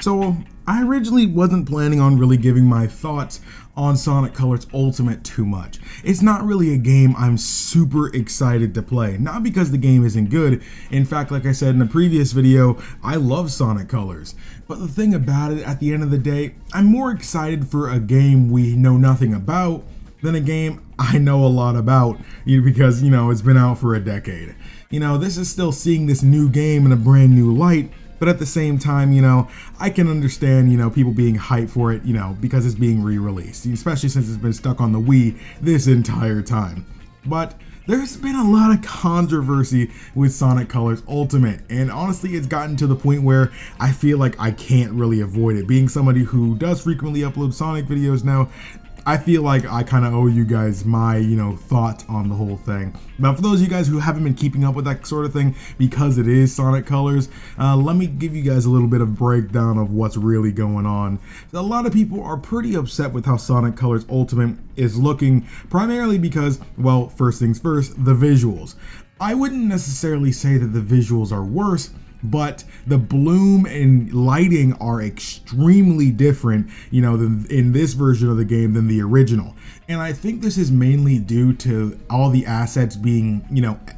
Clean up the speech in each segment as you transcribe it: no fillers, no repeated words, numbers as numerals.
So I originally wasn't planning on really giving my thoughts on Sonic Colors Ultimate too much. It's not really a game I'm super excited to play, not because the game isn't good. In fact, like I said in the previous video, I love Sonic Colors. But the thing about it, at the end of the day, I'm more excited for a game we know nothing about than a game I know a lot about, because, it's been out for a decade. This is still seeing this new game in a brand new light, but at the same time, I can understand, people being hyped for it, because it's being re-released, especially since it's been stuck on the Wii this entire time. But there's been a lot of controversy with Sonic Colors Ultimate, and honestly, it's gotten to the point where I feel like I can't really avoid it. Being somebody who does frequently upload Sonic videos now, I feel like I kind of owe you guys my, thoughts on the whole thing. But for those of you guys who haven't been keeping up with that sort of thing, because it is Sonic Colors, let me give you guys a little bit of breakdown of what's really going on. A lot of people are pretty upset with how Sonic Colors Ultimate is looking, primarily because, well, first things first, the visuals. I wouldn't necessarily say that the visuals are worse, but the bloom and lighting are extremely different, than in this version of the game than the original. And I think this is mainly due to all the assets being,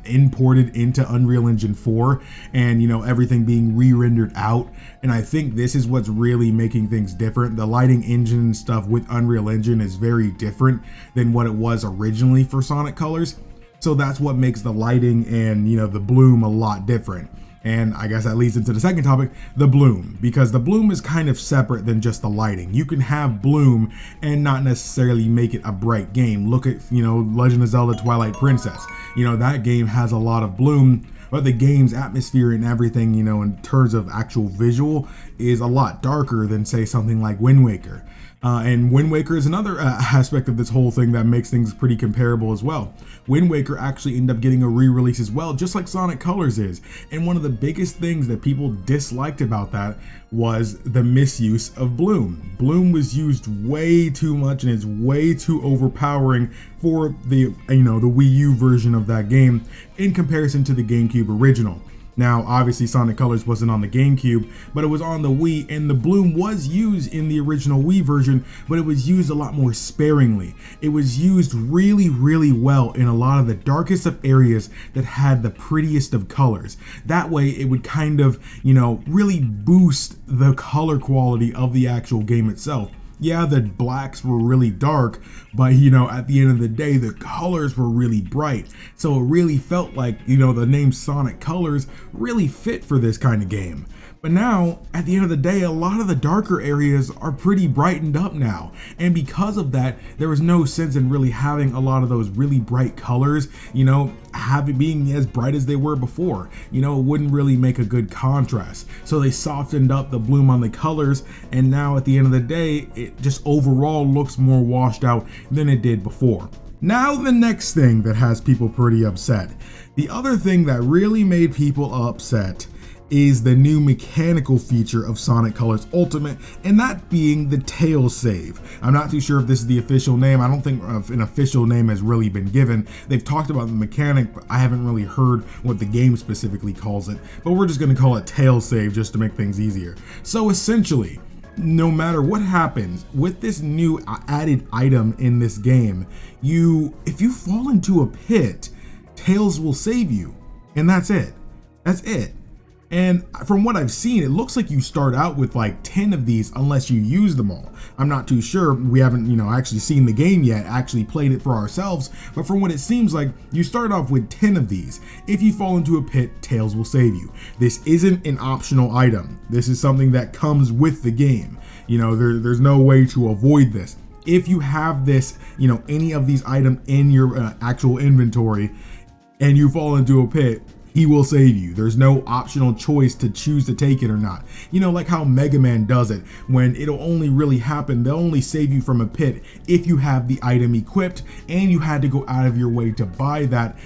imported into Unreal Engine 4 and, everything being re-rendered out. And I think this is what's really making things different. The lighting engine and stuff with Unreal Engine is very different than what it was originally for Sonic Colors. So that's what makes the lighting and, the bloom a lot different. And I guess that leads into the second topic, the bloom, because the bloom is kind of separate than just the lighting. You can have bloom and not necessarily make it a bright game. Look at, Legend of Zelda Twilight Princess. That game has a lot of bloom, but the game's atmosphere and everything, in terms of actual visual, is a lot darker than, say, something like Wind Waker. And Wind Waker is another aspect of this whole thing that makes things pretty comparable as well. Wind Waker actually ended up getting a re-release as well, just like Sonic Colors is. And one of the biggest things that people disliked about that was the misuse of bloom. Bloom was used way too much and it's way too overpowering for the, the Wii U version of that game in comparison to the GameCube original. Now, obviously Sonic Colors wasn't on the GameCube, but it was on the Wii, and the bloom was used in the original Wii version, but it was used a lot more sparingly. It was used really, really well in a lot of the darkest of areas that had the prettiest of colors. That way, it would kind of, really boost the color quality of the actual game itself. Yeah, the blacks were really dark, but at the end of the day, the colors were really bright. So it really felt like, the name Sonic Colors really fit for this kind of game. But now, at the end of the day, a lot of the darker areas are pretty brightened up now. And because of that, there was no sense in really having a lot of those really bright colors, being as bright as they were before. It wouldn't really make a good contrast. So they softened up the bloom on the colors, and now at the end of the day, it just overall looks more washed out than it did before. Now the next thing that has people pretty upset. The other thing that really made people upset is the new mechanical feature of Sonic Colors Ultimate, and that being the tail save. I'm not too sure if this is the official name. I don't think an official name has really been given. They've talked about the mechanic, but I haven't really heard what the game specifically calls it, but we're just going to call it tail save just to make things easier. So essentially, no matter what happens with this new added item in this game, if you fall into a pit, Tails will save you, and that's it. That's it. And from what I've seen, it looks like you start out with like 10 of these unless you use them all. I'm not too sure. We haven't, actually seen the game yet, actually played it for ourselves. But from what it seems like, you start off with 10 of these. If you fall into a pit, Tails will save you. This isn't an optional item. This is something that comes with the game. There's no way to avoid this. If you have this, any of these items in your actual inventory and you fall into a pit, he will save you. There's no optional choice to choose to take it or not. Like how Mega Man does it, when it'll only really happen, they'll only save you from a pit if you have the item equipped and you had to go out of your way to buy that,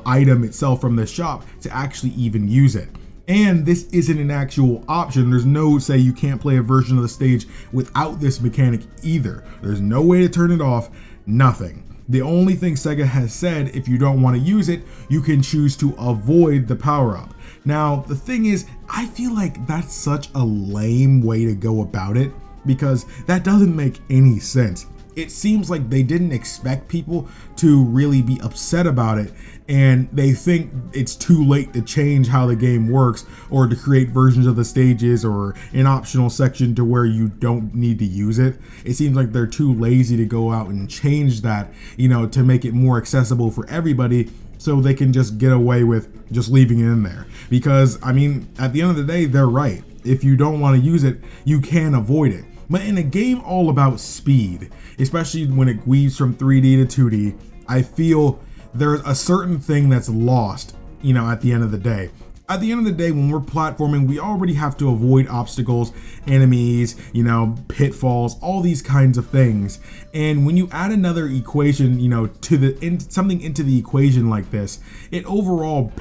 item itself from the shop to actually even use it. And this isn't an actual option. There's no say you can't play a version of the stage without this mechanic either. There's no way to turn it off, nothing. The only thing Sega has said, if you don't want to use it, you can choose to avoid the power-up. Now, the thing is, I feel like that's such a lame way to go about it, because that doesn't make any sense. It seems like they didn't expect people to really be upset about it, and they think it's too late to change how the game works or to create versions of the stages or an optional section to where you don't need to use it. It seems like they're too lazy to go out and change that, to make it more accessible for everybody, so they can just get away with just leaving it in there. Because, at the end of the day, they're right. If you don't want to use it, you can avoid it. But in a game all about speed, especially when it weaves from 3D to 2D, I feel there's a certain thing that's lost, at the end of the day. At the end of the day, when we're platforming, we already have to avoid obstacles, enemies, pitfalls, all these kinds of things. And when you add another equation, something into the equation like this, it overall,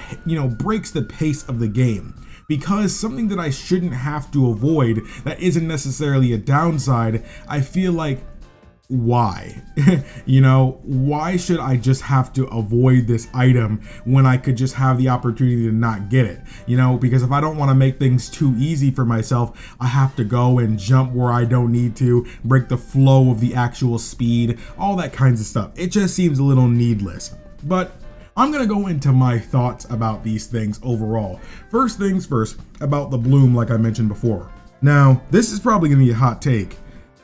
breaks the pace of the game. Because something that I shouldn't have to avoid, that isn't necessarily a downside, I feel like, why? Why should I just have to avoid this item when I could just have the opportunity to not get it? Because if I don't want to make things too easy for myself, I have to go and jump where I don't need to, break the flow of the actual speed, all that kinds of stuff. It just seems a little needless. But I'm gonna go into my thoughts about these things overall. First things first, about the bloom like I mentioned before. Now, this is probably gonna be a hot take,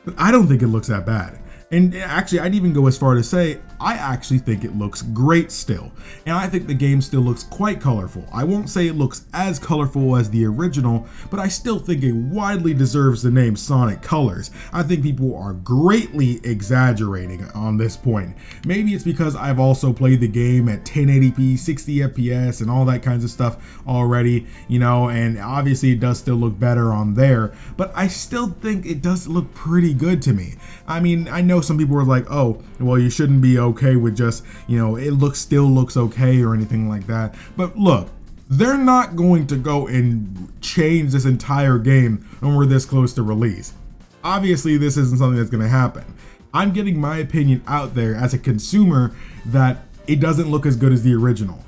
but I don't think it looks that bad. And actually, I'd even go as far to say, I actually think it looks great still. And I think the game still looks quite colorful. I won't say it looks as colorful as the original, but I still think it widely deserves the name Sonic Colors. I think people are greatly exaggerating on this point. Maybe it's because I've also played the game at 1080p, 60 FPS, and all that kinds of stuff already, and obviously it does still look better on there, but I still think it does look pretty good to me. I know some people were like, oh, well, you shouldn't be okay with just, it still looks okay or anything like that. But look, they're not going to go and change this entire game when we're this close to release. Obviously, this isn't something that's going to happen. I'm getting my opinion out there as a consumer that it doesn't look as good as the original.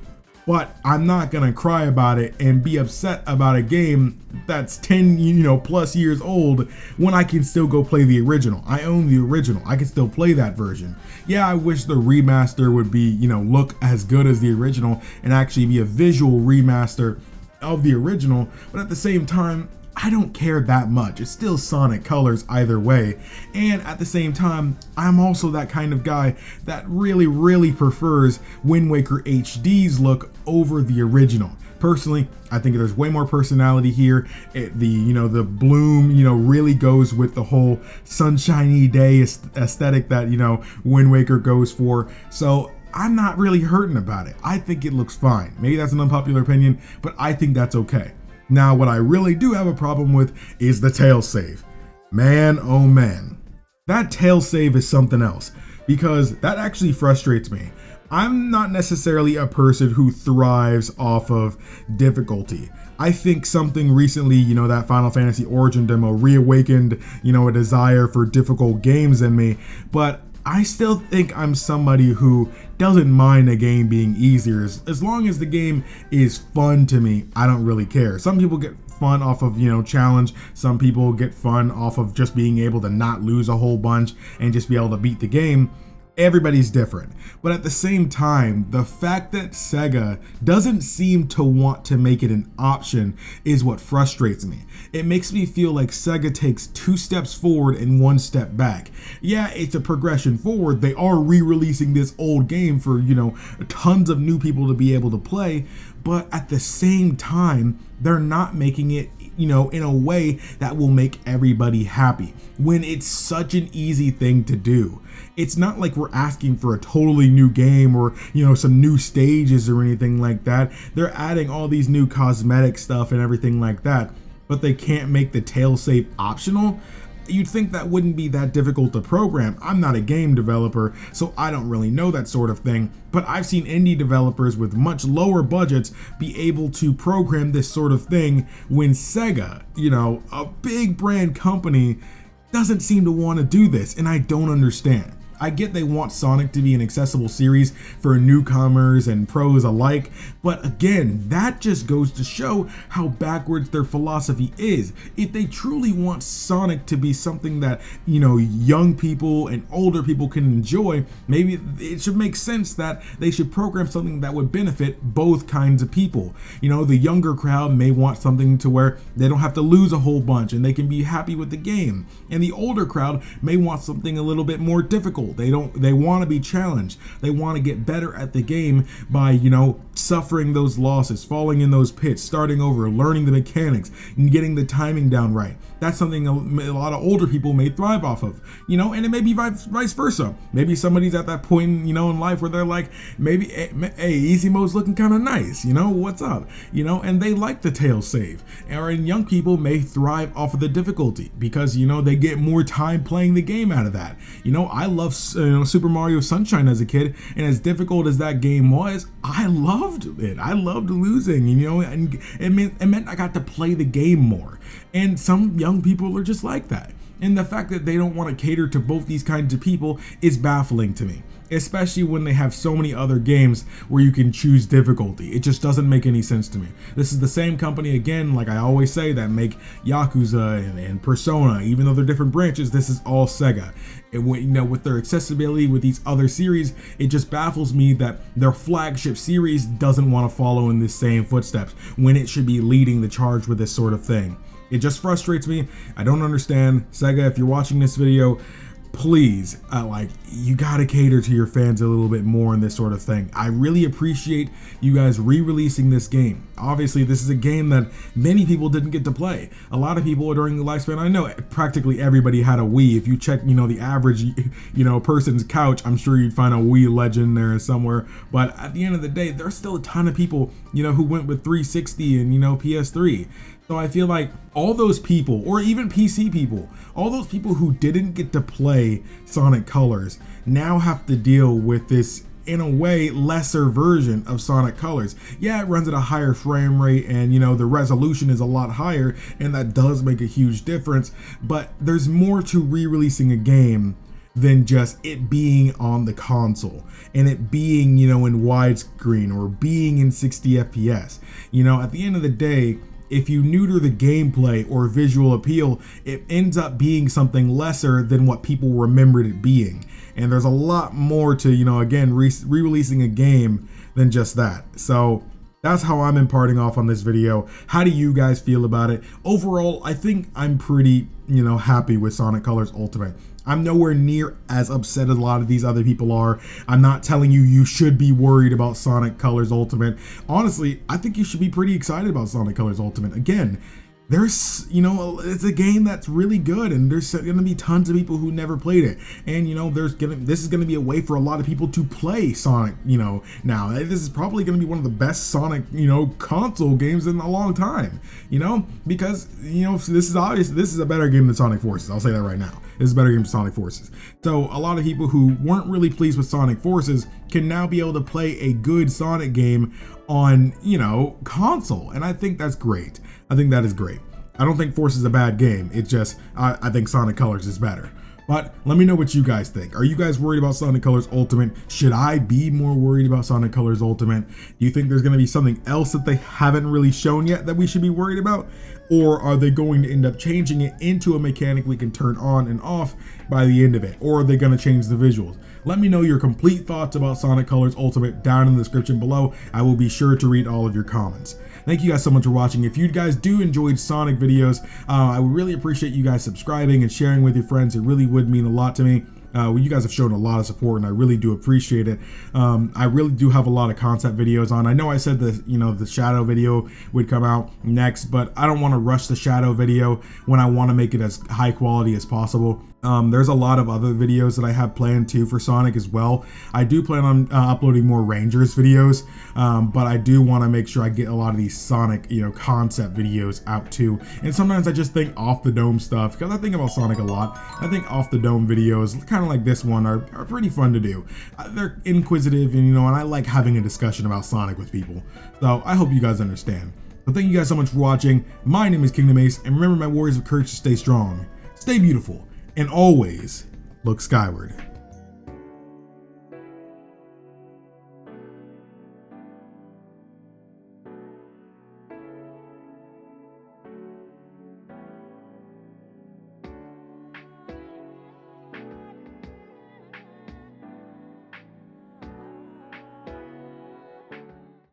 But I'm not gonna cry about it and be upset about a game that's 10, plus years old when I can still go play the original. I own the original. I can still play that version. Yeah, I wish the remaster would be, look as good as the original and actually be a visual remaster of the original. But at the same time, I don't care that much. It's still Sonic Colors either way. And at the same time, I'm also that kind of guy that really prefers Wind Waker HD's look over the original. Personally, I think there's way more personality here. The bloom, really goes with the whole sunshiny day aesthetic that, Wind Waker goes for. So I'm not really hurting about it. I think it looks fine. Maybe that's an unpopular opinion, but I think that's okay. Now, what I really do have a problem with is the tail save. Man, oh man. That tail save is something else, because that actually frustrates me. I'm not necessarily a person who thrives off of difficulty. I think something recently, that Final Fantasy Origin demo reawakened, a desire for difficult games in me, but I still think I'm somebody who doesn't mind a game being easier. As long as the game is fun to me, I don't really care. Some people get fun off of, challenge. Some people get fun off of just being able to not lose a whole bunch and just be able to beat the game. Everybody's different. But at the same time, the fact that Sega doesn't seem to want to make it an option is what frustrates me. It makes me feel like Sega takes 2 steps forward and 1 step back. Yeah, it's a progression forward. They are re-releasing this old game for, tons of new people to be able to play. But at the same time, they're not making it, in a way that will make everybody happy when it's such an easy thing to do. It's not like we're asking for a totally new game or, some new stages or anything like that. They're adding all these new cosmetic stuff and everything like that, but they can't make the tail save optional. You'd think that wouldn't be that difficult to program. I'm not a game developer, so I don't really know that sort of thing, but I've seen indie developers with much lower budgets be able to program this sort of thing when Sega, a big brand company, doesn't seem to want to do this, and I don't understand. I get they want Sonic to be an accessible series for newcomers and pros alike, but again, that just goes to show how backwards their philosophy is. If they truly want Sonic to be something that, you know, young people and older people can enjoy, maybe it should make sense that they should program something that would benefit both kinds of people. You know, the younger crowd may want something to where they don't have to lose a whole bunch and they can be happy with the game, and the older crowd may want something a little bit more difficult. They want to be challenged. They want to get better at the game by, you know, suffering those losses, falling in those pits, starting over, learning the mechanics, and getting the timing down right. That's something a lot of older people may thrive off of, you know, and it may be vice versa. Maybe somebody's at that point, you know, in life where they're like, maybe, hey, easy mode's looking kind of nice, you know, what's up, you know, and they like the tail save. And young people may thrive off of the difficulty because, you know, they get more time playing the game out of that. You know, I love Super Mario Sunshine as a kid, and as difficult as that game was, I loved it. I loved losing, you know, and it meant I got to play the game more. And some young people are just like that. And the fact that they don't want to cater to both these kinds of people is baffling to me, especially when they have so many other games where you can choose difficulty. It just doesn't make any sense to me. This is the same company, again, like I always say, that make Yakuza and Persona. Even though they're different branches, this is all Sega. And when, you know, with their accessibility with these other series, it just baffles me that their flagship series doesn't want to follow in the same footsteps when it should be leading the charge with this sort of thing. It just frustrates me. I don't understand. Sega, if you're watching this video, please, you gotta cater to your fans a little bit more in this sort of thing. I really appreciate you guys re-releasing this game. Obviously, this is a game that many people didn't get to play. A lot of people during the lifespan, I know practically everybody had a Wii. If you check, you know, the average, you know, person's couch, I'm sure you'd find a Wii legend there somewhere. But at the end of the day, there's still a ton of people, you know, who went with 360 and, you know, PS3. So I feel like all those people, or even PC people, all those people who didn't get to play Sonic Colors now have to deal with this, in a way, lesser version of Sonic Colors. Yeah, it runs at a higher frame rate and, you know, the resolution is a lot higher, and that does make a huge difference, but there's more to re-releasing a game than just it being on the console and it being, you know, in widescreen or being in 60 FPS. You know, at the end of the day, if you neuter the gameplay or visual appeal, it ends up being something lesser than what people remembered it being. And there's a lot more to, you know, again, re-releasing a game than just that. So that's how I'm imparting off on this video. How do you guys feel about it? Overall, I think I'm pretty, you know, happy with Sonic Colors Ultimate. I'm nowhere near as upset as a lot of these other people are. I'm not telling you you should be worried about Sonic Colors Ultimate. Honestly, I think you should be pretty excited about Sonic Colors Ultimate. Again, there's, you know, it's a game that's really good, and there's going to be tons of people who never played it. And, you know, this is going to be a way for a lot of people to play Sonic, you know, now. This is probably going to be one of the best Sonic, you know, console games in a long time, you know, because, you know, this is obvious. This is a better game than Sonic Forces. I'll say that right now. This is a better game than Sonic Forces. So a lot of people who weren't really pleased with Sonic Forces can now be able to play a good Sonic game on, you know, console. And I think that's great. I think that is great. I don't think Force is a bad game. It's just, I think Sonic Colors is better. But let me know what you guys think. Are you guys worried about Sonic Colors Ultimate? Should I be more worried about Sonic Colors Ultimate? Do you think there's going to be something else that they haven't really shown yet that we should be worried about? Or are they going to end up changing it into a mechanic we can turn on and off by the end of it? Or are they going to change the visuals? Let me know your complete thoughts about Sonic Colors Ultimate down in the description below. I will be sure to read all of your comments. Thank you guys so much for watching. If you guys do enjoy Sonic videos, I would really appreciate you guys subscribing and sharing with your friends. It really would mean a lot to me. You guys have shown a lot of support, and I really do appreciate it. I really do have a lot of concept videos on. I know I said that, you know, the Shadow video would come out next, but I don't want to rush the Shadow video when I want to make it as high quality as possible. There's a lot of other videos that I have planned too for Sonic as well. I do plan on uploading more Rangers videos, but I do want to make sure I get a lot of these Sonic, you know, concept videos out too. And sometimes I just think off the dome stuff, because I think about Sonic a lot. I think off the dome videos, kind of like this one, are pretty fun to do. They're inquisitive, and, you know, and I like having a discussion about Sonic with people. So I hope you guys understand. So thank you guys so much for watching. My name is KingdomAce, and remember, my warriors of courage, to stay strong, stay beautiful, and always look skyward.